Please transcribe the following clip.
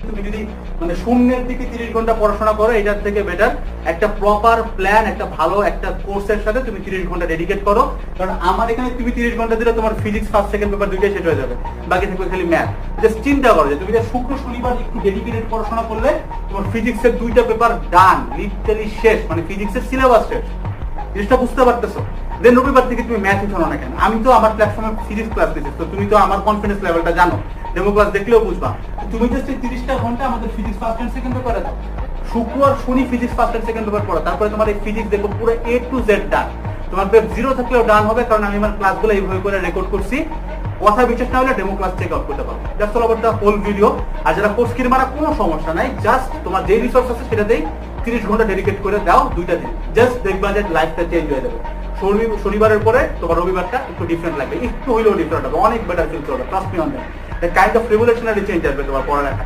তুমি যদি মানে শূন্যের দিকে 30 ঘন্টা পড়াশোনা করো, এটার থেকে বেটার একটা প্রপার প্ল্যান, একটা ভালো একটা কোর্সের সাথে তুমি 30 ঘন্টা ডেডিকেট করো। কারণ আমার এখানে তুমি 30 ঘন্টা দিলে তোমার ফিজিক্স ফার্স্ট সেকেন্ড পেপার দুইটাই শেষ হয়ে যাবে, বাকি থাকবে খালি ম্যাথ। জাস্ট চিন্তা করো যে তুমি যে শুক্র শনিবার একটু ডেডিকেটেড পড়াশোনা করলে তোমার ফিজিক্সের 2টা পেপার ডান, লিটারালি শেষ, মানে ফিজিক্সের সিলেবাস শেষ। জিনিসটা বুঝতে পারতেছো? দেন রবিবার থেকে তুমি ম্যাথ উঠানো না কেন? আমি তো আমার প্ল্যাটফর্মে ফিজিক্স ক্লাস দিচ্ছি, তো তুমি তো আমার কনফিডেন্স লেভেলটা জানো, ডেমো ক্লাস দেখলেও বুঝবা। তুমি জাস্ট এই 30টা ঘন্টা আমাদের ফিজিক্স ফার্স্ট এন্ড সেকেন্ড পেপারে দাও, শুক্র আর শনি physics first and second paper পড়া, তারপরে তোমার এই ফিজিক্স দেখো পুরো A to Z ডান। তোমার পেপার 0 থাকলেও ডান হবে, কারণ আমি আমার ক্লাসগুলো এইভাবে করে রেকর্ড করছি। কথা বিশ্বাস না হলে ডেমো ক্লাস চেক আউট করতে পারো। That's all about the whole video. আর যারা কোর্স কিনে মারা কোনো সমস্যা নাই, জাস্ট তোমার যে রিসোর্স আছে সেটাতেই 30 ঘন্টা ডেডিকেট করে দাও 2টা দিন, জাস্ট দেখবা যে লাইফটা চেঞ্জ হয়ে যাবে। শনিবারের পরে তোমার রবিবারটা একটু ডিফারেন্ট লাগবে, একটু হইলেও ডিফারেন্ট হবে, অনেক বেটার ফিল করবে, trust me on that. Kind of revolutionary change আসবে তোমার পড়ালেখা।